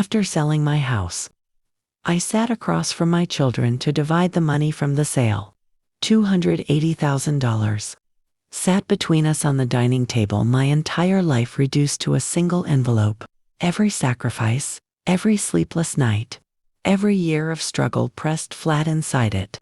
After selling my house, I sat across from my children to divide the money from the sale. $280,000 sat between us on the dining table, my entire life reduced to a single envelope. Every sacrifice, every sleepless night, every year of struggle pressed flat inside it.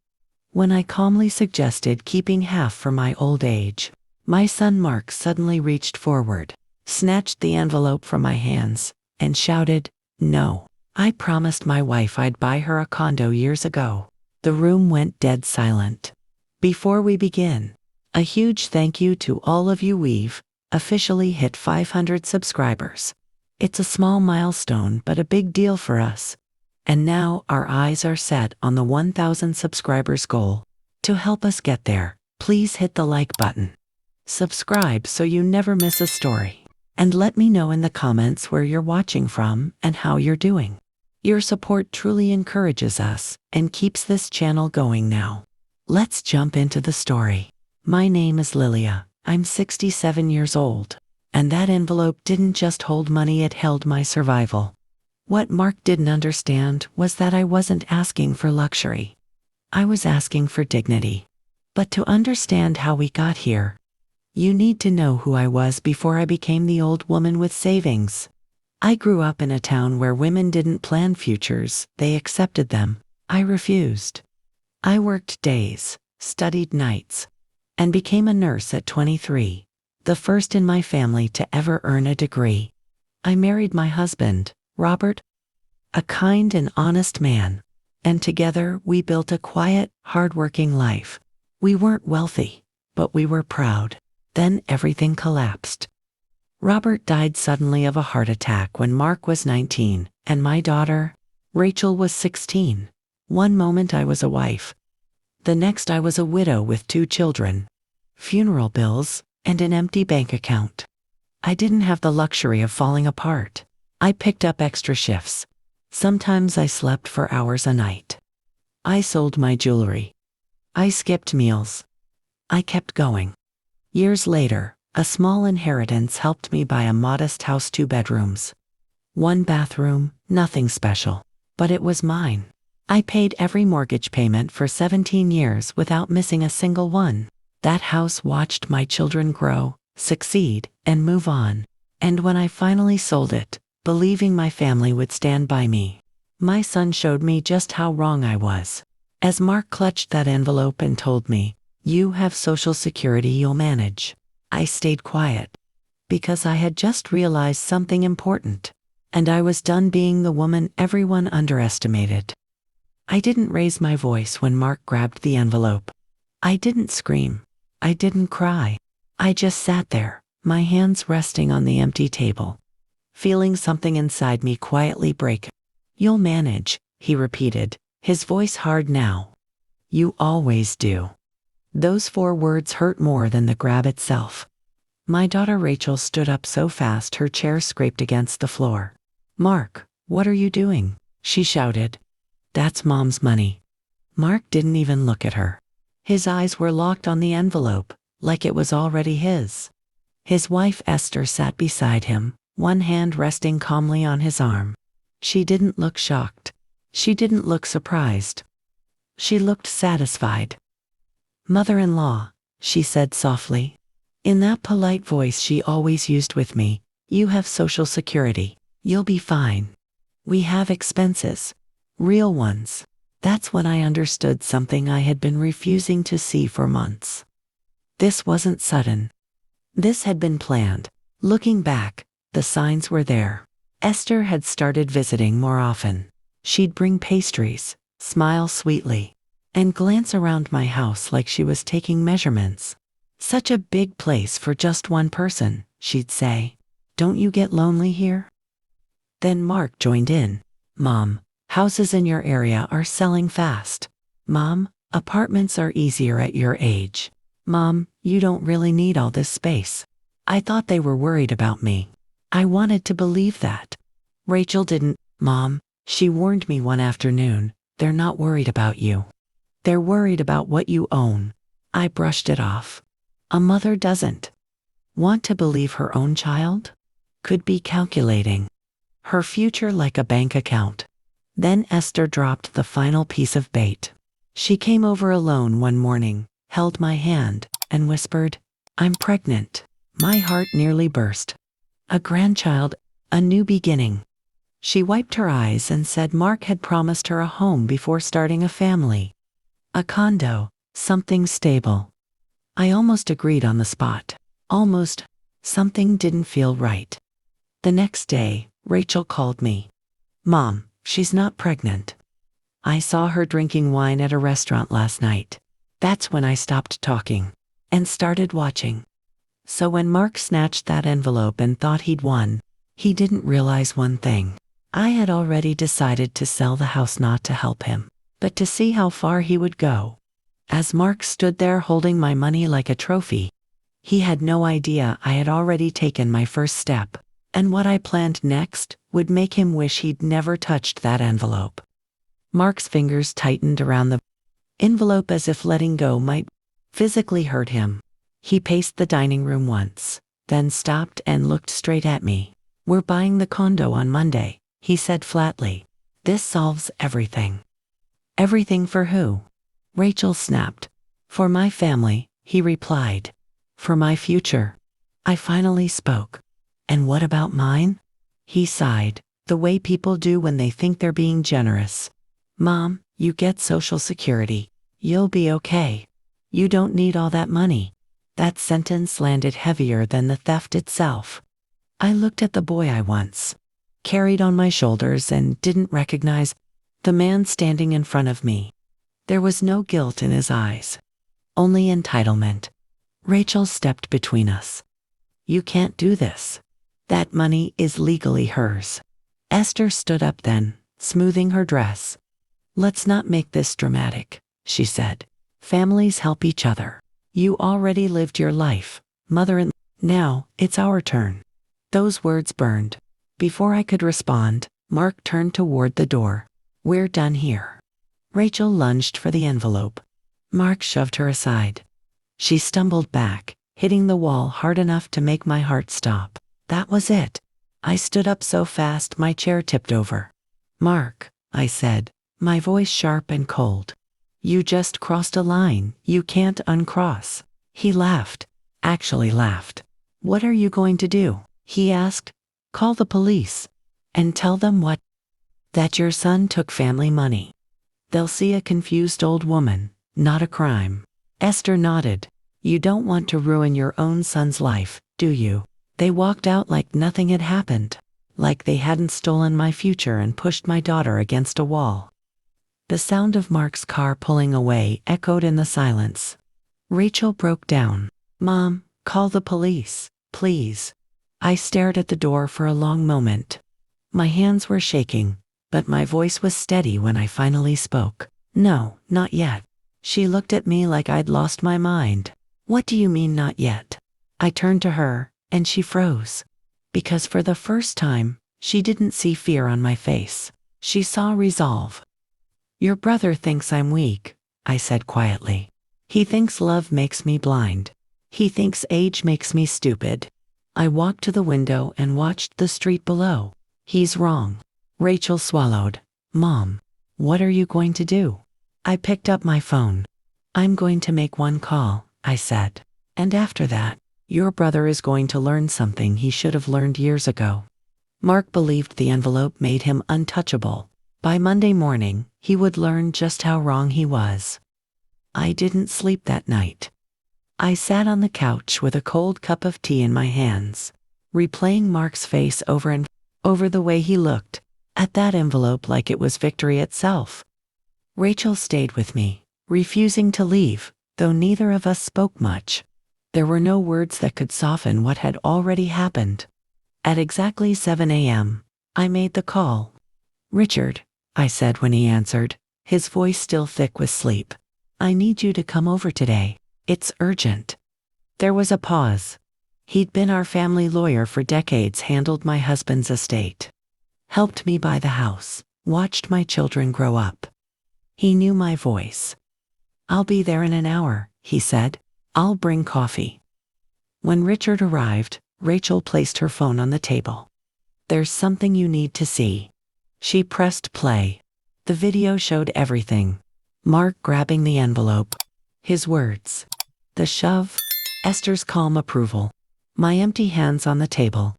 When I calmly suggested keeping half for my old age, my son Mark suddenly reached forward, snatched the envelope from my hands, and shouted, "No. I promised my wife I'd buy her a condo years ago." The room went dead silent. Before we begin, a huge thank you to all of you. We've officially hit 500 subscribers. It's a small milestone but a big deal for us. And now our eyes are set on the 1,000 subscribers goal. To help us get there, please hit the like button. Subscribe so you never miss a story. And let me know in the comments where you're watching from and how you're doing. Your support truly encourages us and keeps this channel going now. Let's jump into the story. My name is Lilia. I'm 67 years old. And that envelope didn't just hold money, it held my survival. What Mark didn't understand was that I wasn't asking for luxury. I was asking for dignity. But to understand how we got here, you need to know who I was before I became the old woman with savings. I grew up in a town where women didn't plan futures, they accepted them. I refused. I worked days, studied nights, and became a nurse at 23, the first in my family to ever earn a degree. I married my husband, Robert, a kind and honest man, and together we built a quiet, hardworking life. We weren't wealthy, but we were proud. Then everything collapsed. Robert died suddenly of a heart attack when Mark was 19, and my daughter, Rachel, was 16. One moment I was a wife. The next I was a widow with 2 children, funeral bills, and an empty bank account. I didn't have the luxury of falling apart. I picked up extra shifts. Sometimes I slept for hours a night. I sold my jewelry. I skipped meals. I kept going. Years later, a small inheritance helped me buy a modest house, 2 bedrooms. 1 bathroom, nothing special. But it was mine. I paid every mortgage payment for 17 years without missing a single one. That house watched my children grow, succeed, and move on. And when I finally sold it, believing my family would stand by me, my son showed me just how wrong I was. As Mark clutched that envelope and told me, "You have Social Security, you'll manage," I stayed quiet. Because I had just realized something important. And I was done being the woman everyone underestimated. I didn't raise my voice when Mark grabbed the envelope. I didn't scream. I didn't cry. I just sat there, my hands resting on the empty table, feeling something inside me quietly break. "You'll manage," he repeated, his voice hard now. "You always do." Those 4 words hurt more than the grab itself. My daughter Rachel stood up so fast her chair scraped against the floor. "Mark, what are you doing?" she shouted. "That's Mom's money." Mark didn't even look at her. His eyes were locked on the envelope, like it was already his. His wife Esther sat beside him, one hand resting calmly on his arm. She didn't look shocked. She didn't look surprised. She looked satisfied. "Mother-in-law," she said softly, in that polite voice she always used with me, "you have Social Security. You'll be fine. We have expenses. Real ones." That's when I understood something I had been refusing to see for months. This wasn't sudden. This had been planned. Looking back, the signs were there. Esther had started visiting more often. She'd bring pastries, smile sweetly, and glance around my house like she was taking measurements. "Such a big place for just one person," she'd say. "Don't you get lonely here?" Then Mark joined in. "Mom, houses in your area are selling fast. Mom, apartments are easier at your age. Mom, you don't really need all this space." I thought they were worried about me. I wanted to believe that. Rachel didn't. "Mom," she warned me one afternoon, "they're not worried about you. They're worried about what you own." I brushed it off. A mother doesn't want to believe her own child? Could be calculating. her future like a bank account. Then Esther dropped the final piece of bait. She came over alone one morning, held my hand, and whispered, "I'm pregnant." My heart nearly burst. A grandchild, a new beginning. She wiped her eyes and said Mark had promised her a home before starting a family. A condo, something stable. I almost agreed on the spot. Almost. Something didn't feel right. The next day, Rachel called me. "Mom, she's not pregnant. I saw her drinking wine at a restaurant last night." That's when I stopped talking and started watching. So when Mark snatched that envelope and thought he'd won, he didn't realize one thing. I had already decided to sell the house not to help him, but to see how far he would go. As Mark stood there holding my money like a trophy, he had no idea I had already taken my first step, and what I planned next would make him wish he'd never touched that envelope. Mark's fingers tightened around the envelope as if letting go might physically hurt him. He paced the dining room once, then stopped and looked straight at me. "We're buying the condo on Monday," he said flatly. "This solves everything." "Everything for who?" Rachel snapped. "For my family," he replied. "For my future." I finally spoke. "And what about mine?" He sighed, the way people do when they think they're being generous. "Mom, you get Social Security. You'll be okay. You don't need all that money." That sentence landed heavier than the theft itself. I looked at the boy I once carried on my shoulders and didn't recognize the man standing in front of me. There was no guilt in his eyes, only entitlement. Rachel stepped between us. "You can't do this. That money is legally hers." Esther stood up then, smoothing her dress. "Let's not make this dramatic," she said. "Families help each other. You already lived your life, mother-in-law. Now, it's our turn." Those words burned. Before I could respond, Mark turned toward the door. "We're done here." Rachel lunged for the envelope. Mark shoved her aside. She stumbled back, hitting the wall hard enough to make my heart stop. That was it. I stood up so fast my chair tipped over. "Mark," I said, my voice sharp and cold. "You just crossed a line you can't uncross." He laughed. Actually laughed. "What are you going to do?" he asked. "Call the police. And tell them what?" "That your son took family money. They'll see a confused old woman, not a crime." Esther nodded. "You don't want to ruin your own son's life, do you?" They walked out like nothing had happened, like they hadn't stolen my future and pushed my daughter against a wall. The sound of Mark's car pulling away echoed in the silence. Rachel broke down. "Mom, call the police, please." I stared at the door for a long moment. My hands were shaking, but my voice was steady when I finally spoke. "No, not yet." She looked at me like I'd lost my mind. "What do you mean not yet?" I turned to her, and she froze. Because for the first time, she didn't see fear on my face. She saw resolve. "Your brother thinks I'm weak," I said quietly. "He thinks love makes me blind. He thinks age makes me stupid." I walked to the window and watched the street below. "He's wrong." Rachel swallowed. "Mom, what are you going to do?" I picked up my phone. "I'm going to make one call," I said. "And after that, your brother is going to learn something he should have learned years ago." Mark believed the envelope made him untouchable. By Monday morning, he would learn just how wrong he was. I didn't sleep that night. I sat on the couch with a cold cup of tea in my hands, replaying Mark's face over and over, the way he looked at that envelope like it was victory itself. Rachel stayed with me, refusing to leave, though neither of us spoke much. There were no words that could soften what had already happened. At exactly 7 a.m., I made the call. "Richard," I said when he answered, his voice still thick with sleep. "I need you to come over today. It's urgent." There was a pause. He'd been our family lawyer for decades, handled my husband's estate, helped me buy the house, watched my children grow up. He knew my voice. "I'll be there in an hour," he said. "I'll bring coffee." When Richard arrived, Rachel placed her phone on the table. There's something you need to see. She pressed play. The video showed everything. Mark grabbing the envelope. His words. The shove. Esther's calm approval. My empty hands on the table.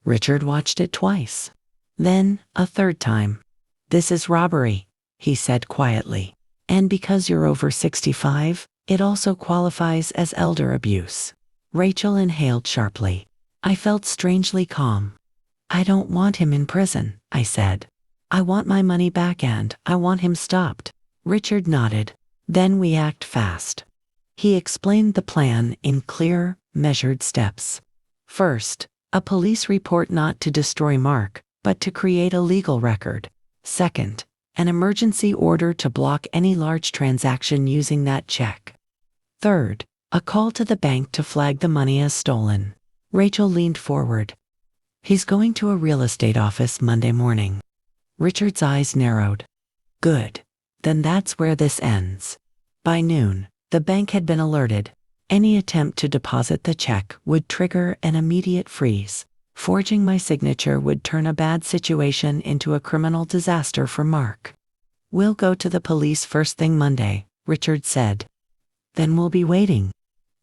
Richard watched it twice. Then, a third time. This is robbery, he said quietly. And because you're over 65, it also qualifies as elder abuse. Rachel inhaled sharply. I felt strangely calm. I don't want him in prison, I said. I want my money back and I want him stopped. Richard nodded. Then we act fast. He explained the plan in clear, measured steps. First, a police report not to destroy Mark, but to create a legal record. Second, an emergency order to block any large transaction using that check. Third, a call to the bank to flag the money as stolen. Rachel leaned forward. He's going to a real estate office Monday morning. Richard's eyes narrowed. Good. Then that's where this ends. By noon, the bank had been alerted. Any attempt to deposit the check would trigger an immediate freeze. Forging my signature would turn a bad situation into a criminal disaster for Mark. We'll go to the police first thing Monday, Richard said. Then we'll be waiting.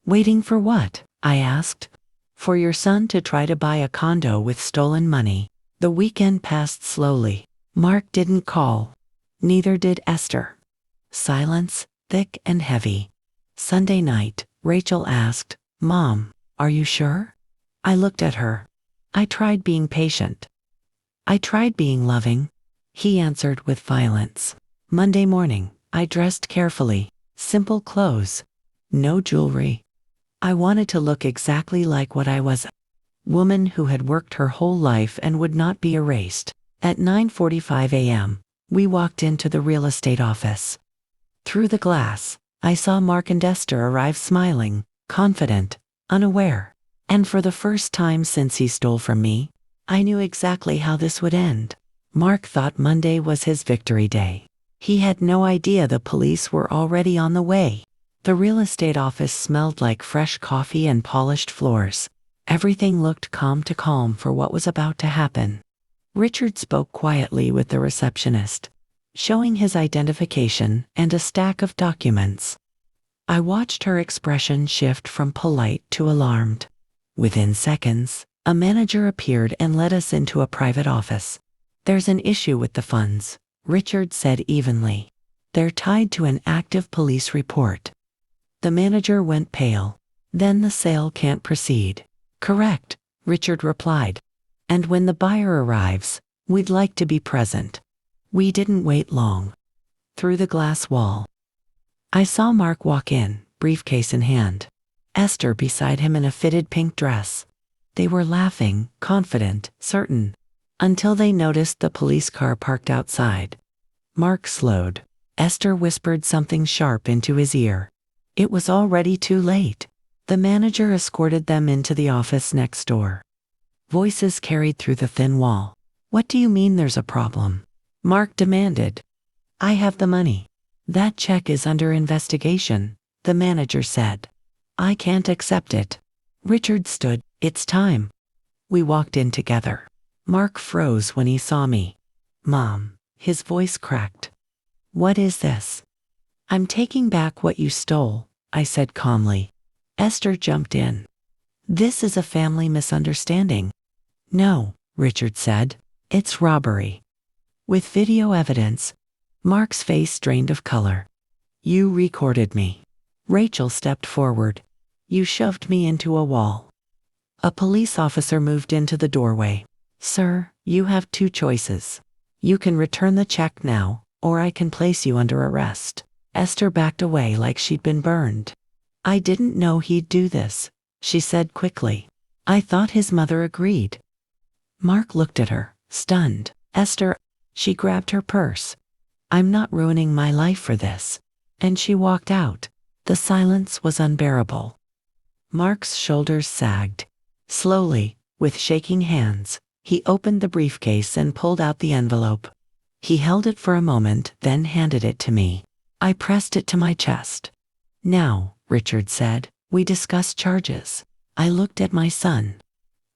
Waiting for what? I asked. For your son to try to buy a condo with stolen money. The weekend passed slowly. Mark didn't call. Neither did Esther. Silence, thick and heavy. Sunday night, Rachel asked, Mom, are you sure? I looked at her. I tried being patient. I tried being loving. He answered with violence. Monday morning, I dressed carefully. Simple clothes. No jewelry. I wanted to look exactly like what I was. Woman who had worked her whole life and would not be erased. At 9:45 a.m., we walked into the real estate office. Through the glass, I saw Mark and Esther arrive smiling, confident, unaware. And for the first time since he stole from me, I knew exactly how this would end. Mark thought Monday was his victory day. He had no idea the police were already on the way. The real estate office smelled like fresh coffee and polished floors. Everything looked calm for what was about to happen. Richard spoke quietly with the receptionist, showing his identification and a stack of documents. I watched her expression shift from polite to alarmed. Within seconds, a manager appeared and led us into a private office. There's an issue with the funds, Richard said evenly. They're tied to an active police report. The manager went pale. Then the sale can't proceed. Correct, Richard replied. And when the buyer arrives, we'd like to be present. We didn't wait long. Through the glass wall, I saw Mark walk in, briefcase in hand. Esther beside him in a fitted pink dress. They were laughing, confident, certain, until they noticed the police car parked outside. Mark slowed. Esther whispered something sharp into his ear. It was already too late. The manager escorted them into the office next door. Voices carried through the thin wall. What do you mean there's a problem? Mark demanded. I have the money. That check is under investigation, the manager said. I can't accept it. Richard stood. It's time. We walked in together. Mark froze when he saw me. Mom, his voice cracked. What is this? I'm taking back what you stole, I said calmly. Esther jumped in. This is a family misunderstanding. No, Richard said. It's robbery. With video evidence, Mark's face drained of color. You recorded me. Rachel stepped forward. You shoved me into a wall. A police officer moved into the doorway. Sir, you have two choices. You can return the check now, or I can place you under arrest. Esther backed away like she'd been burned. I didn't know he'd do this, she said quickly. I thought his mother agreed. Mark looked at her, stunned. Esther, she grabbed her purse. I'm not ruining my life for this. And she walked out. The silence was unbearable. Mark's shoulders sagged. Slowly, with shaking hands, he opened the briefcase and pulled out the envelope. He held it for a moment, then handed it to me. I pressed it to my chest. Now, Richard said, we discuss charges. I looked at my son.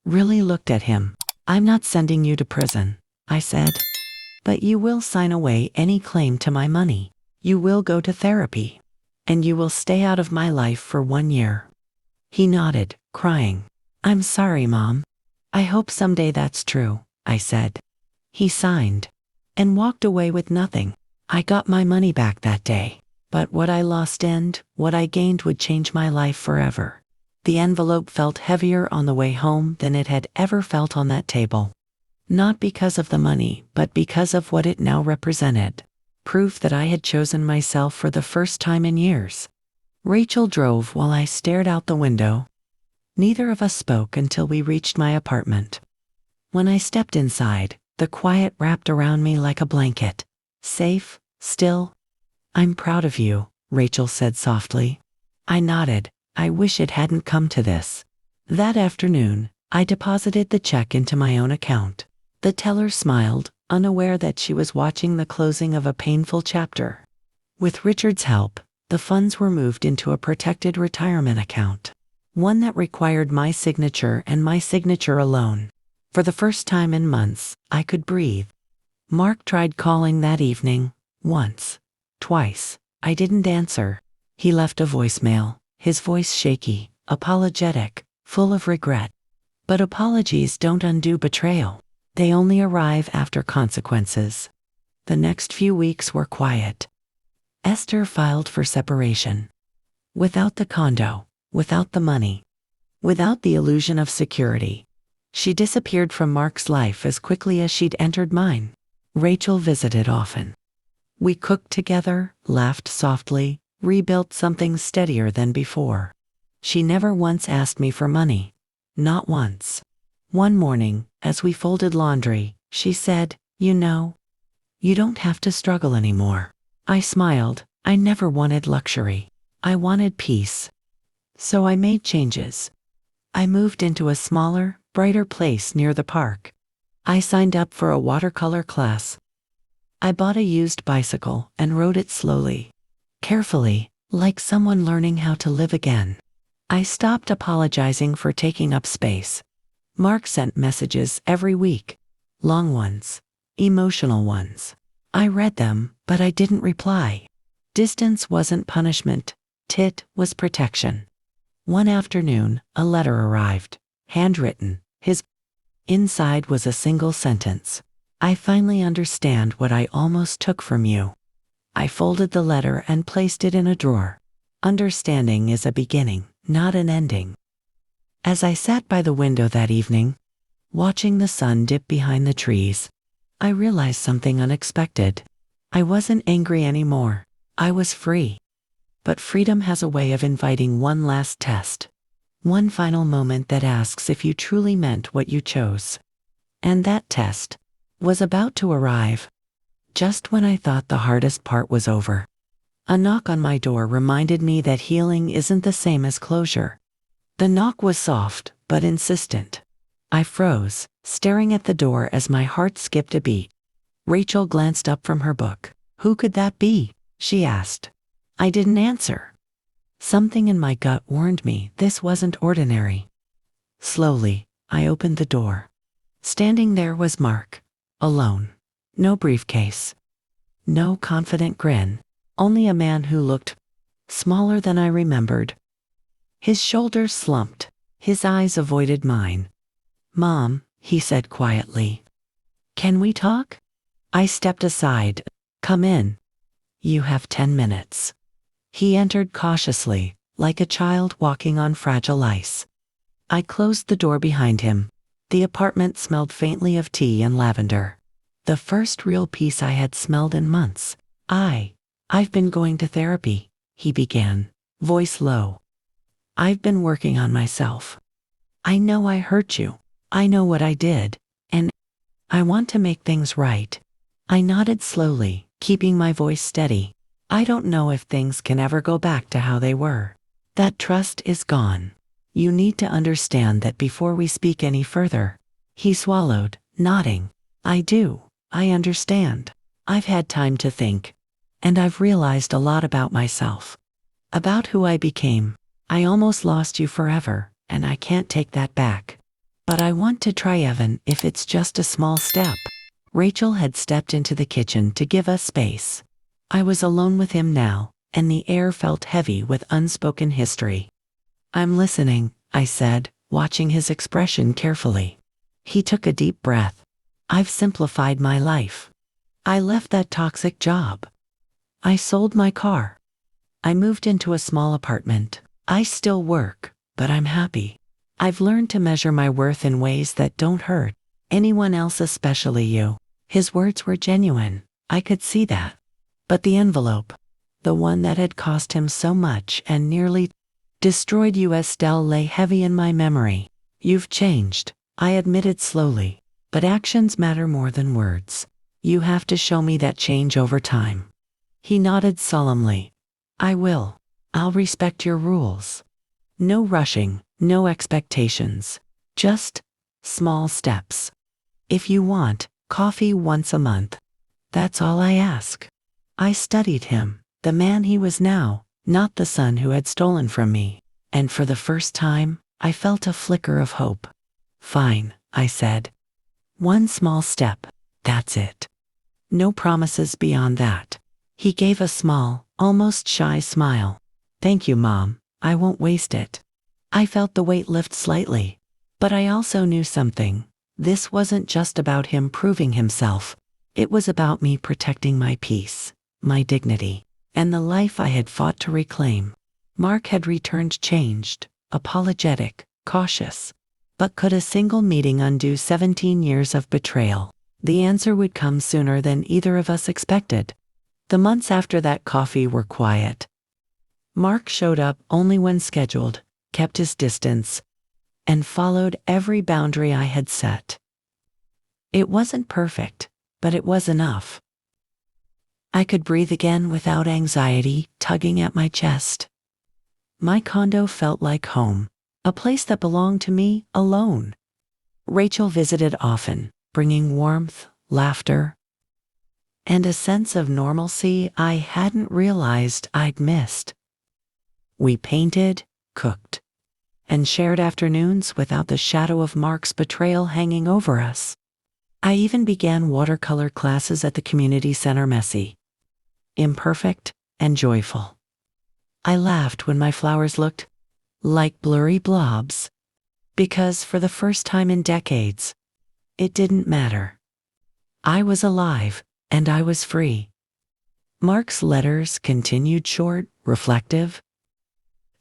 Really looked at him. I'm not sending you to prison, I said. But you will sign away any claim to my money. You will go to therapy. And you will stay out of my life for 1 year. He nodded, crying. I'm sorry, Mom. I hope someday that's true, I said. He signed and walked away with nothing. I got my money back that day. But what I lost and what I gained would change my life forever. The envelope felt heavier on the way home than it had ever felt on that table. Not because of the money, but because of what it now represented. Proof that I had chosen myself for the first time in years. Rachel drove while I stared out the window. Neither of us spoke until we reached my apartment. When I stepped inside, the quiet wrapped around me like a blanket. Safe, still. I'm proud of you, Rachel said softly. I nodded. I wish it hadn't come to this. That afternoon, I deposited the check into my own account. The teller smiled, unaware that she was watching the closing of a painful chapter. With Richard's help, the funds were moved into a protected retirement account. One that required my signature and my signature alone. For the first time in months, I could breathe. Mark tried calling that evening, once, twice. I didn't answer. He left a voicemail, his voice shaky, apologetic, full of regret. But apologies don't undo betrayal. They only arrive after consequences. The next few weeks were quiet. Esther filed for separation. Without the condo, without the money, without the illusion of security. She disappeared from Mark's life as quickly as she'd entered mine. Rachel visited often. We cooked together, laughed softly, rebuilt something steadier than before. She never once asked me for money. Not once. One morning, as we folded laundry, she said, you know, you don't have to struggle anymore. I smiled. I never wanted luxury. I wanted peace. So I made changes. I moved into a smaller, brighter place near the park. I signed up for a watercolor class. I bought a used bicycle and rode it slowly, carefully, like someone learning how to live again. I stopped apologizing for taking up space. Mark sent messages every week. Long ones. Emotional ones. I read them, but I didn't reply. Distance wasn't punishment. It was protection. One afternoon, a letter arrived. Handwritten. His inside was a single sentence. I finally understand what I almost took from you. I folded the letter and placed it in a drawer. Understanding is a beginning, not an ending. As I sat by the window that evening, watching the sun dip behind the trees, I realized something unexpected. I wasn't angry anymore. I was free. But freedom has a way of inviting one last test. One final moment that asks if you truly meant what you chose. And that test was about to arrive. Just when I thought the hardest part was over. A knock on my door reminded me that healing isn't the same as closure. The knock was soft, but insistent. I froze, staring at the door as my heart skipped a beat. Rachel glanced up from her book. Who could that be? She asked. I didn't answer. Something in my gut warned me this wasn't ordinary. Slowly, I opened the door. Standing there was Mark. Alone. No briefcase. No confident grin. Only a man who looked smaller than I remembered. His shoulders slumped. His eyes avoided mine. Mom, he said quietly. Can we talk? I stepped aside. Come in. You have 10 minutes. He entered cautiously, like a child walking on fragile ice. I closed the door behind him. The apartment smelled faintly of tea and lavender. The first real peace I had smelled in months. I've been going to therapy, he began, voice low. I've been working on myself. I know I hurt you. I know what I did. And I want to make things right. I nodded slowly, keeping my voice steady. I don't know if things can ever go back to how they were. That trust is gone. You need to understand that before we speak any further. He swallowed, nodding. I do. I understand. I've had time to think. And I've realized a lot about myself. About who I became. I almost lost you forever, and I can't take that back. But I want to try even if it's just a small step. Rachel had stepped into the kitchen to give us space. I was alone with him now, and the air felt heavy with unspoken history. I'm listening, I said, watching his expression carefully. He took a deep breath. I've simplified my life. I left that toxic job. I sold my car. I moved into a small apartment. I still work, but I'm happy. I've learned to measure my worth in ways that don't hurt anyone else, especially you. His words were genuine. I could see that. But the envelope, the one that had cost him so much and nearly destroyed us, lay heavy in my memory. You've changed, I admitted slowly. But actions matter more than words. You have to show me that change over time. He nodded solemnly. I will. I'll respect your rules. No rushing, no expectations. Just small steps. If you want coffee once a month, that's all I ask. I studied him, the man he was now, not the son who had stolen from me. And for the first time, I felt a flicker of hope. Fine, I said. One small step, that's it. No promises beyond that. He gave a small, almost shy smile. Thank you, Mom. I won't waste it. I felt the weight lift slightly. But I also knew something. This wasn't just about him proving himself. It was about me protecting my peace, my dignity, and the life I had fought to reclaim. Mark had returned changed, apologetic, cautious. But could a single meeting undo 17 years of betrayal? The answer would come sooner than either of us expected. The months after that coffee were quiet. Mark showed up only when scheduled, kept his distance, and followed every boundary I had set. It wasn't perfect, but it was enough. I could breathe again without anxiety tugging at my chest. My condo felt like home, a place that belonged to me alone. Rachel visited often, bringing warmth, laughter, and a sense of normalcy I hadn't realized I'd missed. We painted, cooked, and shared afternoons without the shadow of Mark's betrayal hanging over us. I even began watercolor classes at the community center, messy, imperfect, and joyful. I laughed when my flowers looked like blurry blobs, because for the first time in decades, it didn't matter. I was alive, and I was free. Mark's letters continued short, reflective,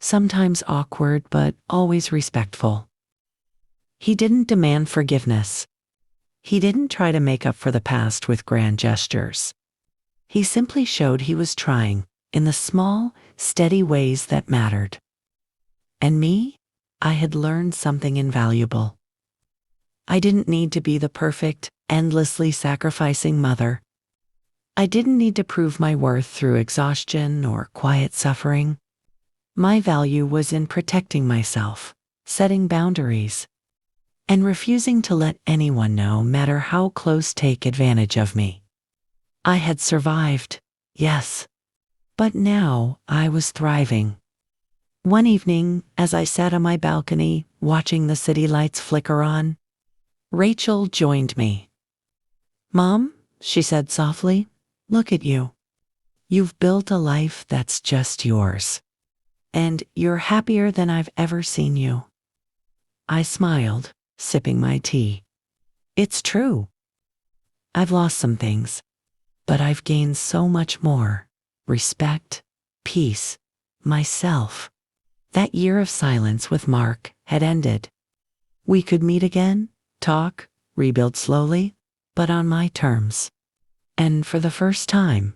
sometimes awkward but always respectful. He didn't demand forgiveness. He didn't try to make up for the past with grand gestures. He simply showed he was trying, in the small, steady ways that mattered. And me? I had learned something invaluable. I didn't need to be the perfect, endlessly sacrificing mother. I didn't need to prove my worth through exhaustion or quiet suffering. My value was in protecting myself, setting boundaries, and refusing to let anyone, no matter how close, take advantage of me. I had survived, yes, but now I was thriving. One evening, as I sat on my balcony, watching the city lights flicker on, Rachel joined me. Mom, she said softly, look at you. You've built a life that's just yours. And you're happier than I've ever seen you. I smiled, sipping my tea. It's true. I've lost some things, but I've gained so much more. Respect, peace, myself. That year of silence with Mark had ended. We could meet again, talk, rebuild slowly, but on my terms. And for the first time,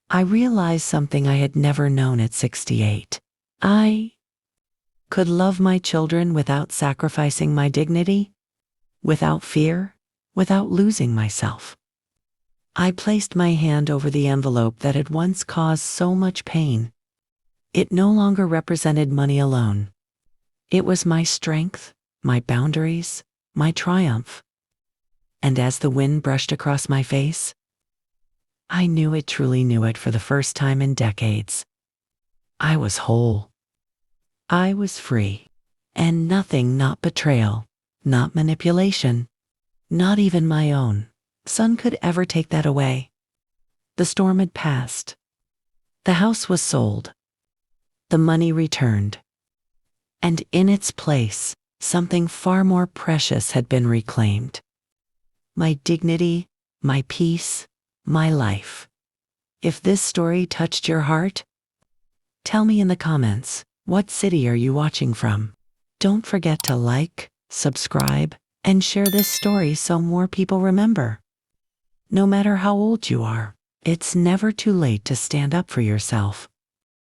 I realized something I had never known at 68. I could love my children without sacrificing my dignity, without fear, without losing myself. I placed my hand over the envelope that had once caused so much pain. It no longer represented money alone. It was my strength, my boundaries, my triumph. And as the wind brushed across my face, I knew it, truly knew it for the first time in decades. I was whole. I was free. And nothing, not betrayal, not manipulation, not even my own son could ever take that away. The storm had passed. The house was sold. The money returned. And in its place, something far more precious had been reclaimed. My dignity, my peace, my life. If this story touched your heart, tell me in the comments, what city are you watching from? Don't forget to like, subscribe, and share this story so more people remember. No matter how old you are, it's never too late to stand up for yourself.